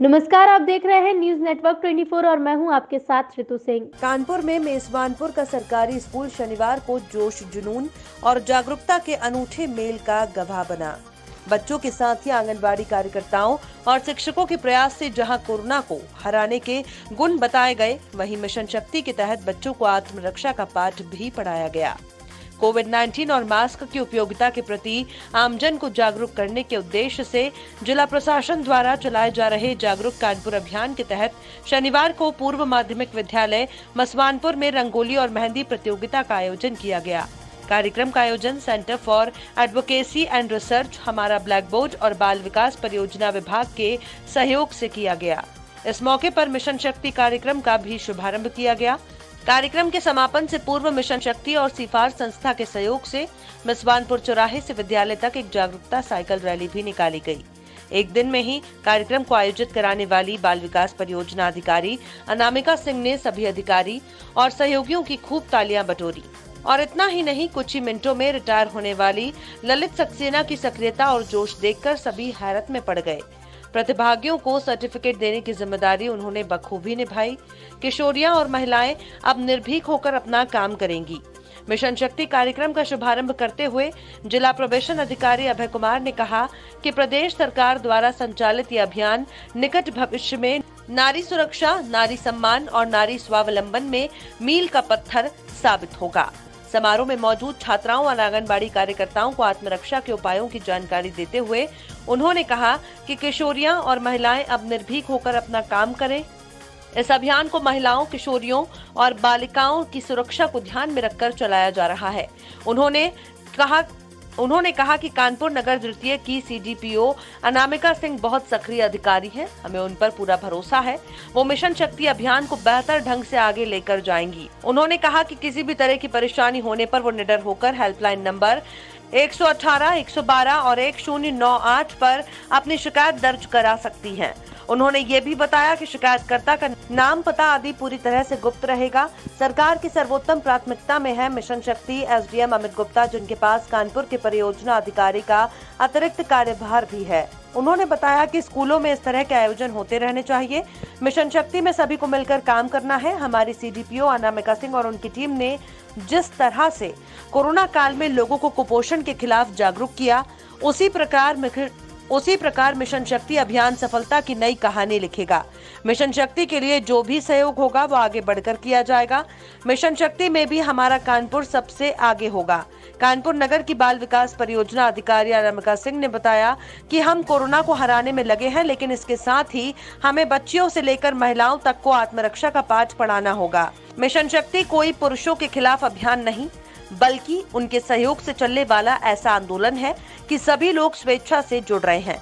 नमस्कार, आप देख रहे हैं न्यूज नेटवर्क 24 और मैं हूं आपके साथ ऋतु सिंह। कानपुर में मेजबानपुर का सरकारी स्कूल शनिवार को जोश जुनून और जागरूकता के अनूठे मेल का गवाह बना। बच्चों के साथ ही आंगनबाड़ी कार्यकर्ताओं और शिक्षकों के प्रयास से जहां कोरोना को हराने के गुण बताए गए, वहीं मिशन शक्ति के तहत बच्चों को आत्मरक्षा का पाठ भी पढ़ाया गया। कोविड-19 और मास्क की उपयोगिता के प्रति आमजन को जागरूक करने के उद्देश्य से जिला प्रशासन द्वारा चलाए जा रहे जागरूक कानपुर अभियान के तहत शनिवार को पूर्व माध्यमिक विद्यालय मसवानपुर में रंगोली और मेहंदी प्रतियोगिता का आयोजन किया गया। कार्यक्रम का आयोजन centre for advocacy and research, हमारा ब्लैक बोर्ड और बाल विकास परियोजना विभाग के सहयोग से किया गया। इस मौके पर मिशन शक्ति कार्यक्रम का भी शुभारंभ किया गया। कार्यक्रम के समापन से पूर्व मिशन शक्ति और सिफार संस्था के सहयोग से मसवानपुर चौराहे से विद्यालय तक एक जागरूकता साइकिल रैली भी निकाली गई। एक दिन में ही कार्यक्रम को आयोजित कराने वाली बाल विकास परियोजना अधिकारी अनामिका सिंह ने सभी अधिकारी और सहयोगियों की खूब तालियां बटोरी। और इतना ही नहीं, कुछ ही मिनटों में रिटायर होने वाली ललित सक्सेना की सक्रियता और जोश देखकर सभी हैरत में पड़ गए। प्रतिभागियों को सर्टिफिकेट देने की जिम्मेदारी उन्होंने बखूबी निभाई। किशोरियां और महिलाएं अब निर्भीक होकर अपना काम करेंगी। मिशन शक्ति कार्यक्रम का शुभारंभ करते हुए जिला प्रोबेशन अधिकारी अभय कुमार ने कहा कि प्रदेश सरकार द्वारा संचालित ये अभियान निकट भविष्य में नारी सुरक्षा, नारी सम्मान और नारी स्वावलंबन में मील का पत्थर साबित होगा। समारोह में मौजूद छात्राओं और आंगनबाड़ी कार्यकर्ताओं को आत्मरक्षा के उपायों की जानकारी देते हुए उन्होंने कहा कि किशोरियां और महिलाएं अब निर्भीक होकर अपना काम करें। इस अभियान को महिलाओं, किशोरियों और बालिकाओं की सुरक्षा को ध्यान में रखकर चलाया जा रहा है। उन्होंने कहा कि कानपुर नगर द्वितीय की सीडीपीओ अनामिका सिंह बहुत सक्रिय अधिकारी हैं। हमें उन पर पूरा भरोसा है। वो मिशन शक्ति अभियान को बेहतर ढंग से आगे लेकर जाएंगी। उन्होंने कहा कि किसी भी तरह की परेशानी होने पर वो निडर होकर हेल्पलाइन नंबर 118, 112 और 1098 पर अपनी शिकायत दर्ज करा सकती हैं। उन्होंने ये भी बताया कि शिकायतकर्ता का नाम, पता आदि पूरी तरह से गुप्त रहेगा। सरकार की सर्वोत्तम प्राथमिकता में है मिशन शक्ति। एसडीएम अमित गुप्ता, जिनके पास कानपुर के परियोजना अधिकारी का अतिरिक्त कार्यभार भी है, उन्होंने बताया कि स्कूलों में इस तरह के आयोजन होते रहने चाहिए। मिशन शक्ति में सभी को मिलकर काम करना है। हमारी सीडीपीओ अनामिका सिंह और उनकी टीम ने जिस तरह से कोरोना काल में लोगों को कुपोषण के खिलाफ जागरूक किया, उसी प्रकार मिशन शक्ति अभियान सफलता की नई कहानी लिखेगा। मिशन शक्ति के लिए जो भी सहयोग होगा वो आगे बढ़कर किया जाएगा। मिशन शक्ति में भी हमारा कानपुर सबसे आगे होगा। कानपुर नगर की बाल विकास परियोजना अधिकारी अनामिका सिंह ने बताया कि हम कोरोना को हराने में लगे हैं, लेकिन इसके साथ ही हमें बच्चियों से लेकर महिलाओं तक को आत्मरक्षा का पाठ पढ़ाना होगा। मिशन शक्ति कोई पुरुषों के खिलाफ अभियान नहीं, बल्कि उनके सहयोग से चलने वाला ऐसा आंदोलन है कि सभी लोग स्वेच्छा से जुड़ रहे हैं।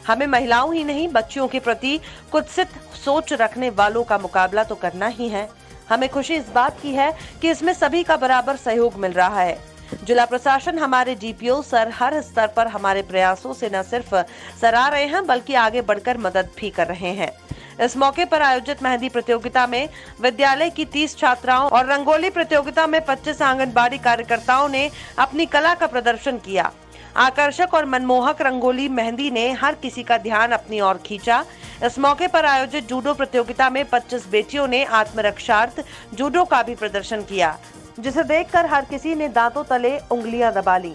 हमें महिलाओं ही नहीं, बच्चियों के प्रति कुत्सित सोच रखने वालों का मुकाबला तो करना ही है। हमें खुशी इस बात की है कि इसमें सभी का बराबर सहयोग मिल रहा है। जिला प्रशासन, हमारे डीपीओ सर हर स्तर पर हमारे प्रयासों से न सिर्फ सराह रहे हैं, बल्कि आगे बढ़कर मदद भी कर रहे हैं। इस मौके पर आयोजित मेहंदी प्रतियोगिता में विद्यालय की 30 छात्राओं और रंगोली प्रतियोगिता में 25 आंगनबाड़ी कार्यकर्ताओं ने अपनी कला का प्रदर्शन किया। आकर्षक और मनमोहक रंगोली मेहंदी ने हर किसी का ध्यान अपनी ओर खींचा। इस मौके पर आयोजित जूडो प्रतियोगिता में 25 बेटियों ने आत्मरक्षार्थ जूडो का भी प्रदर्शन किया, जिसे देखकर हर किसी ने दांतों तले उंगलियां दबा ली।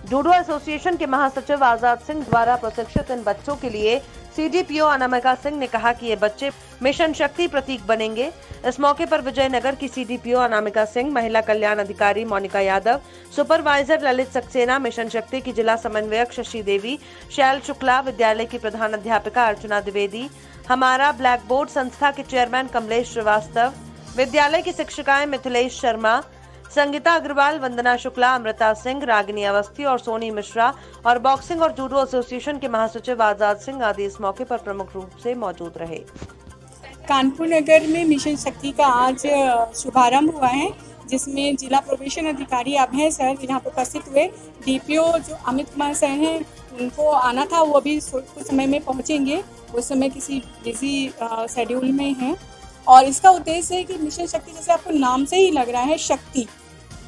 जूडो एसोसिएशन के महासचिव आजाद सिंह द्वारा प्रशिक्षित इन बच्चों के लिए सीडीपीओ अनामिका सिंह ने कहा कि ये बच्चे मिशन शक्ति प्रतीक बनेंगे। इस मौके पर विजयनगर की सीडीपीओ अनामिका सिंह, महिला कल्याण अधिकारी मोनिका यादव, सुपरवाइजर ललित सक्सेना, मिशन शक्ति की जिला समन्वयक शशि देवी, शैल शुक्ला, विद्यालय की प्रधान अध्यापिका अर्चना द्विवेदी, हमारा ब्लैक बोर्ड संस्था के चेयरमैन कमलेश श्रीवास्तव, विद्यालय की शिक्षिकाएं मिथिलेश शर्मा, संगीता अग्रवाल, वंदना शुक्ला, अमृता सिंह, रागिनी अवस्थी और सोनी मिश्रा और बॉक्सिंग और जूडो एसोसिएशन के महासचिव आजाद सिंह आदि इस मौके पर प्रमुख रूप से मौजूद रहे। कानपुर नगर में मिशन शक्ति का आज शुभारंभ हुआ है, जिसमें जिला प्रोबेशन अधिकारी अभय सर यहाँ पर उपस्थित हुए। डीपीओ जो अमित कुमार सर हैं, उनको आना था, वो अभी कुछ समय में पहुँचेंगे। उस समय किसी बिजी शेड्यूल में हैं। और इसका उद्देश्य है कि मिशन शक्ति, जैसे आपको नाम से ही लग रहा है, शक्ति,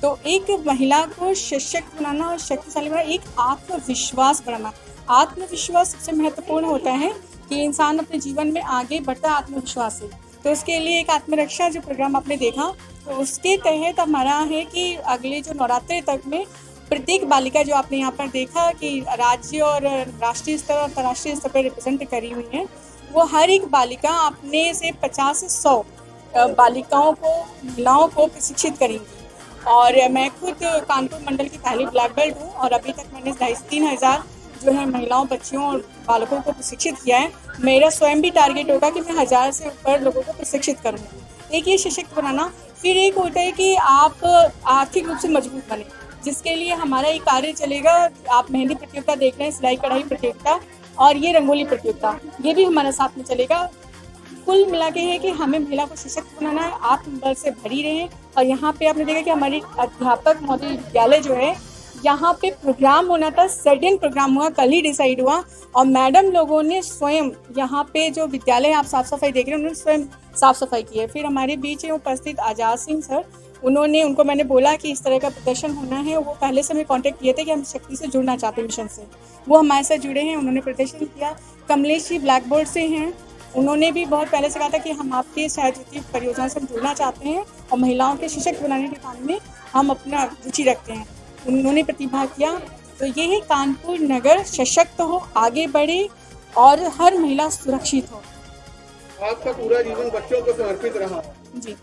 तो एक महिला को सशक्त बनाना और शक्तिशाली बनाना, एक आत्मविश्वास बढ़ाना। आत्मविश्वास सबसे महत्वपूर्ण होता है कि इंसान अपने जीवन में आगे बढ़ता है आत्मविश्वास से। तो उसके लिए एक आत्मरक्षा जो प्रोग्राम आपने देखा, तो उसके तहत हमारा है कि अगले जो नवरात्रि तक में प्रत्येक बालिका जो आपने यहाँ पर देखा कि राज्य और राष्ट्रीय स्तर और अंतर्राष्ट्रीय स्तर पर रिप्रेजेंट करी हुई हैं, वो हर एक बालिका अपने से 50 से 100 बालिकाओं को, महिलाओं को प्रशिक्षित करेंगी। और मैं खुद कानपुर मंडल की पहली ब्लैक बेल्ट हूँ और अभी तक मैंने 2,500-3 हज़ार जो है महिलाओं, बच्चियों और बालकों को प्रशिक्षित किया है। मेरा स्वयं भी टारगेट होगा कि मैं 1000 से ऊपर लोगों को प्रशिक्षित करूँगी। एक ये सशक्त बनाना, फिर एक होता है कि आप आर्थिक रूप से मजबूत बने, जिसके लिए हमारा ये कार्य चलेगा। आप मेहंदी प्रतियोगिता देख रहे हैं, सिलाई कढ़ाई प्रतियोगिता और ये रंगोली प्रतियोगिता, ये भी हमारे साथ में चलेगा। कुल मिला के है कि हमें महिला को सशक्त बनाना है, आत्मबल से भरी रहें। और यहाँ पे आपने देखा कि हमारी अध्यापक महोदय विद्यालय जो है, यहाँ पे प्रोग्राम होना था, सडन प्रोग्राम हुआ, कल ही डिसाइड हुआ और मैडम लोगों ने स्वयं यहाँ पे जो विद्यालय आप साफ सफाई देख रहे हैं, उन्होंने स्वयं साफ सफाई की है। फिर हमारे बीच में उपस्थित आजाद सिंह सर, उनको मैंने बोला कि इस तरह का प्रदर्शन होना है। वो पहले से हमें कांटेक्ट किए थे कि हम शक्ति से जुड़ना चाहते हैं मिशन से, वो हमारे साथ जुड़े हैं, उन्होंने प्रदर्शन किया। कमलेश जी ब्लैक बोर्ड से हैं, उन्होंने भी बहुत पहले से कहा था कि हम आपके सहज्योति परियोजना से जुड़ना चाहते हैं और महिलाओं के सशक्त बनाने के काम में हम अपना रुचि रखते हैं। उन्होंने प्रतिभाग किया। तो ये है कानपुर नगर सशक्त हो, आगे बढ़े और हर महिला सुरक्षित हो। आपका पूरा जीवन बच्चों को समर्पित रहा जी।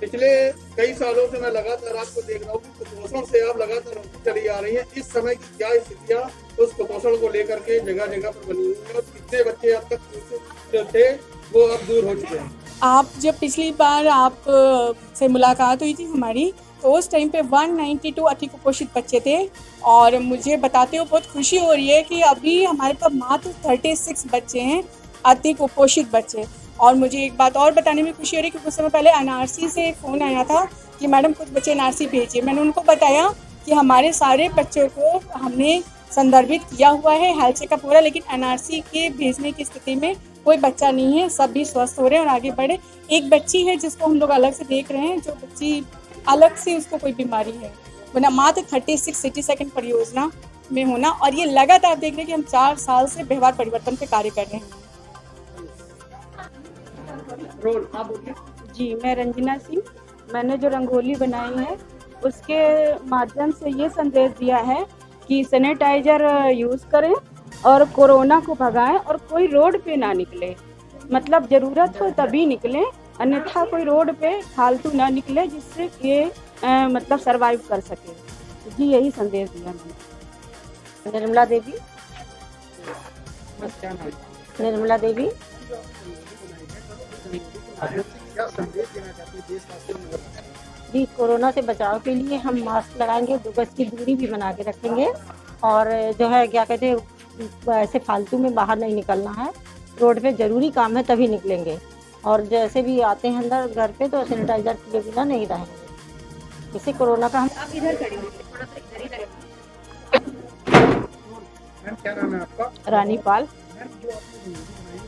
पिछले कई सालों से मैं लगातार आपको देख रहा हूँ कि कुपोषण से आप लगातार होती चली आ रही हैं। इस समय की क्या स्थितियाँ उस कुपोषण को लेकर के जगह जगह पर बनी हुई है और कितने बच्चे अब तक जो थे वो अब दूर हो चुके हैं? आप जब पिछली बार आप से मुलाकात हुई थी हमारी, तो उस टाइम पे 192 अति कुपोषित बच्चे थे और मुझे बताते हुए बहुत खुशी हो रही है कि अभी हमारे पास मात्र 36 बच्चे हैं अति कुपोषित बच्चे। और मुझे एक बात और बताने में खुशी हो रही है कि कुछ समय पहले एनआरसी से एक फ़ोन आया था कि मैडम कुछ बच्चे एनआरसी भेजिए। मैंने उनको बताया कि हमारे सारे बच्चों को हमने संदर्भित किया हुआ है, हेल्थ चेकअप हो रहा है, लेकिन एनआरसी के भेजने की स्थिति में कोई बच्चा नहीं है, सब भी स्वस्थ हो रहे हैं और आगे बढ़े। एक बच्ची है जिसको हम लोग अलग से देख रहे हैं, जो बच्ची अलग से उसको कोई बीमारी है, वरना मात्र 36 सिटी सेकंड परियोजना में होना। और ये लगातार देख रहे हैं कि हम 4 साल से व्यवहार परिवर्तन पे कार्य कर रहे हैं। जी, मैं रंजना सिंह, मैंने जो रंगोली बनाई है उसके माध्यम से ये संदेश दिया है कि सैनिटाइजर यूज़ करें और कोरोना को भगाएं और कोई रोड पे ना निकले, मतलब ज़रूरत हो तभी निकलें, अन्यथा कोई रोड पे फालतू ना निकले, जिससे ये मतलब सरवाइव कर सके। जी, यही संदेश दिया मैंने। निर्मला देवी। निर्मला देवी। क्या संदेश देना चाहते हैं देशवासियों को? जी, कोरोना से बचाव के लिए हम मास्क लगाएंगे, 2 गज की दूरी भी बना के रखेंगे और जो है क्या कहते हैं, ऐसे फालतू में बाहर नहीं निकलना है। रोड पे ज़रूरी काम है dem निकलेंगे और जैसे भी आते हैं अंदर घर पे तो सैनिटाइजर किए बिना नहीं रहेंगे। इससे कोरोना का हम आप इधर खड़ी होंगे, थोड़ा सा इधर ही लगे। मैम क्या नाम है आपका? रानी पाल। मैम जो आपने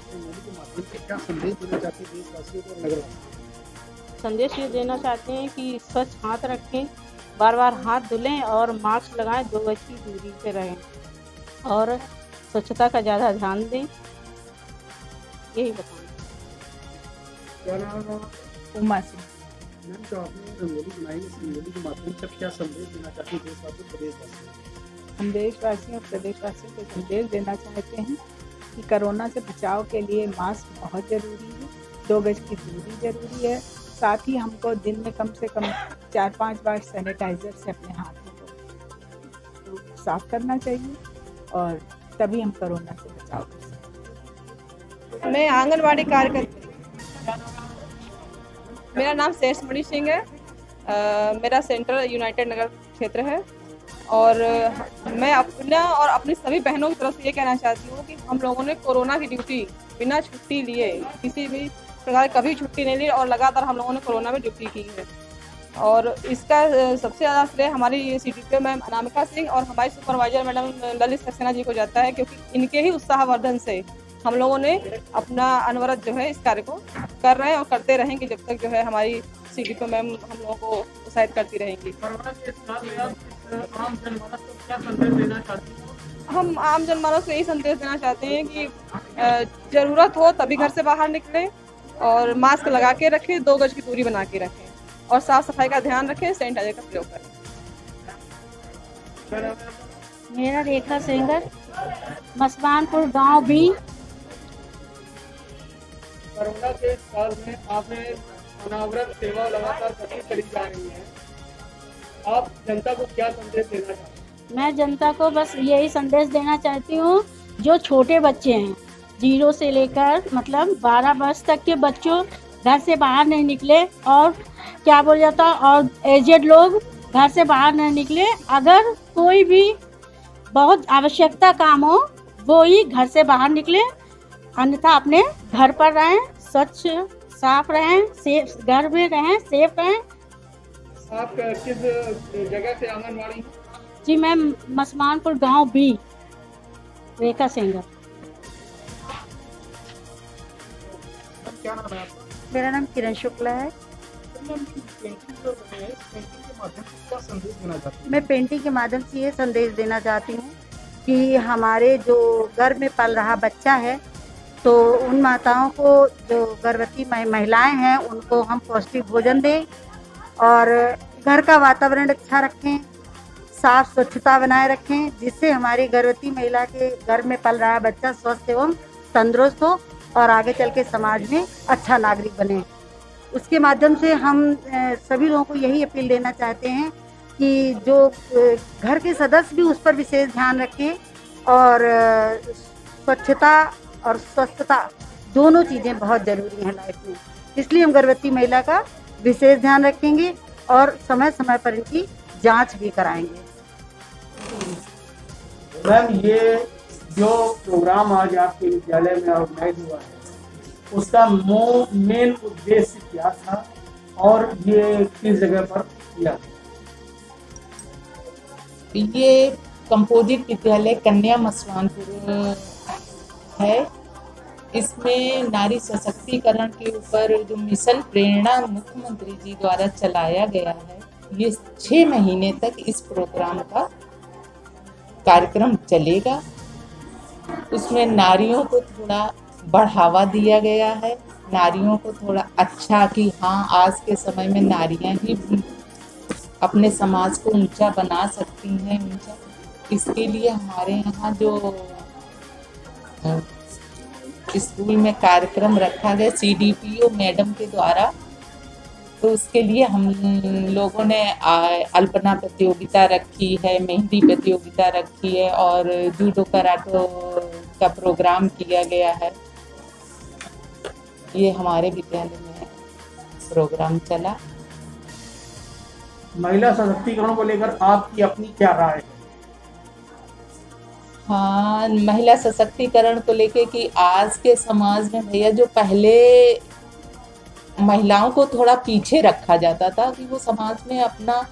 रंगोली के माध्यम से क्या संदेश देना चाहते हैं देशवासियों को और नगरवासियों को? संदेश ये देना चाहते हैं कि स्वच्छ हाथ रखें, बार बार हाथ धुलें और मास्क लगाएं, 2 गज की दूरी पे रहें और स्वच्छता का ज़्यादा ध्यान दें। यही बताएं। क्या नाम है? उमा सिंह। मैम जो आपने रंगोली बनाई है, इस रंगोली के माध्यम से क्या संदेश देना चाहते हैं देशवासियों को प्रदेशवासियों को? हम देशवासियों और प्रदेशवासियों को संदेश देना चाहते हैं कि कोरोना से बचाव के लिए मास्क बहुत ज़रूरी है, 2 गज की दूरी ज़रूरी है, साथ ही हमको दिन में कम से कम 4-5 बार सैनिटाइज़र से अपने हाथों को साफ करना चाहिए और तभी हम कोरोना से बचाव कर सकते हैं। मैं आंगनवाड़ी कार्यकर्ता, मेरा नाम शेषमणि सिंह है। मेरा सेंटर यूनाइटेड नगर क्षेत्र है और मैं अपना और अपनी सभी बहनों की तरफ से ये कहना चाहती हूँ कि हम लोगों ने कोरोना की ड्यूटी बिना छुट्टी लिए, किसी भी प्रकार कभी छुट्टी नहीं ली और लगातार हम लोगों ने कोरोना में ड्यूटी की है। और इसका सबसे ज़्यादा श्रेय हमारी CDPO मैम अनामिका सिंह और हमारी सुपरवाइजर मैडम ललित सक्सेना जी को जाता है, क्योंकि इनके ही उत्साहवर्धन से हम लोगों ने अपना अनवरत जो है इस कार्य को कर रहे हैं और करते रहेंगे जब तक जो है हमारी CDPO मैम हम लोगों को उत्साहित करती रहेंगी। हम आम जनमानस को यही संदेश देना चाहते हैं कि ज़रूरत हो तभी घर से बाहर निकलें और मास्क लगा के रखें, 2 गज की दूरी बना के रखें और साफ सफाई का ध्यान रखें, सैनिटाइजर का प्रयोग करें। मेरा रेखा सेंगर, मसवानपुर गांव भी। कोरोना के इस काल में आपने अनावरत सेवा लगातार करती चली जा रही है, आप जनता को क्या संदेश देना चाहते हैं? मैं जनता को बस यही संदेश देना चाहती हूँ, जो छोटे बच्चे हैं 0 से लेकर मतलब 12 वर्ष तक के बच्चों घर से बाहर नहीं निकले, और क्या बोल जाता, और एजेड लोग घर से बाहर नहीं निकले। अगर कोई भी बहुत आवश्यकता काम हो वो ही घर से बाहर निकले, अन्यथा अपने घर पर रहें, स्वच्छ साफ रहें, सेफ घर में रहें, सेफ रहें। आप किस जगह से आंगनबाड़ी? जी मैं मसमानपुर गांव बी, रेखा सेंगर। क्या नाम है आपका? मेरा नाम किरण शुक्ला है। मैं पेंटिंग के माध्यम से ये संदेश देना चाहती हूँ कि हमारे जो घर में पल रहा बच्चा है, तो उन माताओं को, जो गर्भवती महिलाएं हैं, उनको हम पौष्टिक भोजन दें और घर का वातावरण अच्छा रखें, साफ स्वच्छता बनाए रखें, जिससे हमारी गर्भवती महिला के घर में पल रहा बच्चा स्वस्थ एवं तंदुरुस्त हो और आगे चल के समाज में अच्छा नागरिक बने। उसके माध्यम से हम सभी लोगों को यही अपील देना चाहते हैं कि जो घर के सदस्य भी उस पर विशेष ध्यान रखें और स्वच्छता और स्वस्थता दोनों चीज़ें बहुत ज़रूरी हैं लाइफ में। इसलिए हम गर्भवती महिला का विशेष ध्यान रखेंगे और समय समय पर इनकी जांच भी कराएंगे। मैम, ये जो प्रोग्राम आज आपके विद्यालय में ऑर्गेनाइज हुआ है, उसका मेन उद्देश्य क्या था और ये किस जगह पर किया? ये कंपोजिट विद्यालय कन्या मसवानपुर है। इसमें नारी सशक्तिकरण के ऊपर जो मिशन प्रेरणा मुख्यमंत्री जी द्वारा चलाया गया है, ये 6 महीने तक इस प्रोग्राम का कार्यक्रम चलेगा। उसमें नारियों को थोड़ा बढ़ावा दिया गया है, नारियों को थोड़ा अच्छा कि हाँ, आज के समय में नारियां ही अपने समाज को ऊंचा बना सकती हैं। इसके लिए हमारे यहाँ जो स्कूल में कार्यक्रम रखा गया CDPO मैडम के द्वारा, तो उसके लिए हम लोगों ने अल्पना प्रतियोगिता रखी है, मेहंदी प्रतियोगिता रखी है और जूडो कराटे का प्रोग्राम किया गया है। ये हमारे विद्यालय में प्रोग्राम चला। महिला सशक्तिकरण को लेकर आपकी अपनी क्या राय है? हाँ, महिला सशक्तिकरण को लेके कि आज के समाज में भैया जो पहले महिलाओं को थोड़ा पीछे रखा जाता था कि वो समाज में अपना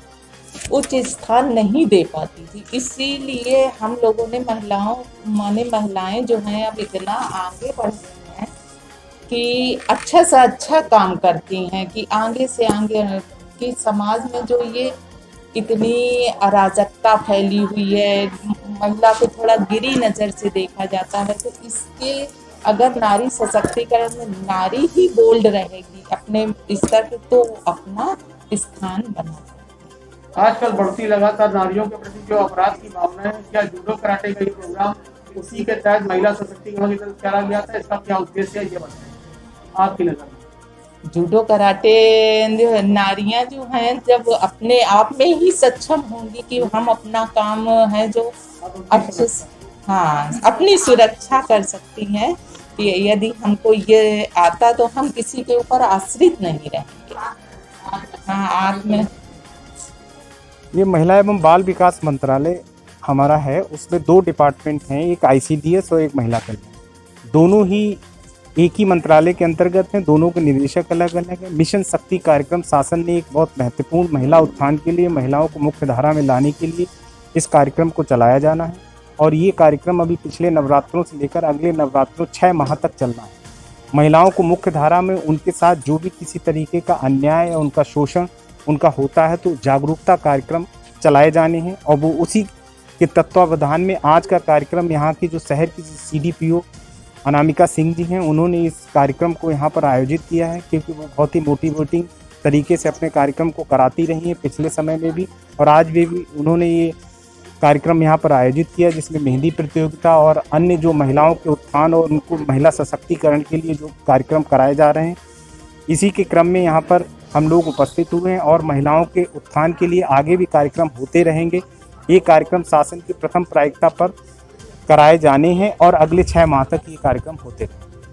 उच्च स्थान नहीं दे पाती थी, इसीलिए हम लोगों ने महिलाएं जो हैं अब इतना आगे बढ़ गई हैं कि अच्छा से अच्छा काम करती हैं, कि आगे से आगे कि समाज में जो ये इतनी अराजकता फैली हुई है, महिला को थोड़ा गिरी नज़र से देखा जाता है, तो इसके अगर नारी सशक्तिकरण में नारी ही बोल्ड रहेगी अपने स्तर पे, तो अपना स्थान बना। आजकल बढ़ती लगातार नारियों के प्रति जो अपराध की भावना है, क्या जूडो कराटे का ये प्रोग्राम उसी के तहत महिला सशक्तिकरण की तरफ चला गया था? इसका क्या उद्देश्य है, ये बताएं आपकी नजर में। जूडो कराटे नारियां जो हैं जब अपने आप में ही सक्षम होंगी कि हम अपना काम है जो अच्छे से अपनी सुरक्षा कर सकती हैं, यदि हमको ये आता तो हम किसी के ऊपर आश्रित नहीं रहेंगे। आज में ये महिला एवं बाल विकास मंत्रालय हमारा है, उसमें 2 डिपार्टमेंट हैं, एक ICDS और एक महिला कल्याण। दोनों ही एक ही मंत्रालय के अंतर्गत हैं, दोनों के निदेशक अलग अलग हैं। मिशन शक्ति कार्यक्रम शासन ने एक बहुत महत्वपूर्ण महिला उत्थान के लिए, महिलाओं को मुख्य धारा में लाने के लिए इस कार्यक्रम को चलाया जाना है और ये कार्यक्रम अभी पिछले नवरात्रों से लेकर अगले नवरात्रों 6 माह तक चलना है। महिलाओं को मुख्य धारा में उनके साथ जो भी किसी तरीके का अन्याय या उनका शोषण उनका होता है तो जागरूकता कार्यक्रम चलाए जाने हैं और वो उसी के तत्वावधान में आज का कार्यक्रम यहाँ की जो शहर की CDPO अनामिका सिंह जी हैं, उन्होंने इस कार्यक्रम को यहाँ पर आयोजित किया है, क्योंकि वो बहुत ही मोटिवेटिंग तरीके से अपने कार्यक्रम को कराती रही हैं पिछले समय में भी, और आज भी उन्होंने ये कार्यक्रम यहाँ पर आयोजित किया, जिसमें मेहंदी प्रतियोगिता और अन्य जो महिलाओं के उत्थान और उनको महिला सशक्तिकरण के लिए जो कार्यक्रम कराए जा रहे हैं, इसी के क्रम में यहाँ पर हम लोग उपस्थित हुए हैं और महिलाओं के उत्थान के लिए आगे भी कार्यक्रम होते रहेंगे। ये कार्यक्रम शासन की प्रथम प्राथमिकता पर कराए जाने हैं और अगले 6 माह तक ये कार्यक्रम होते रहेंगे।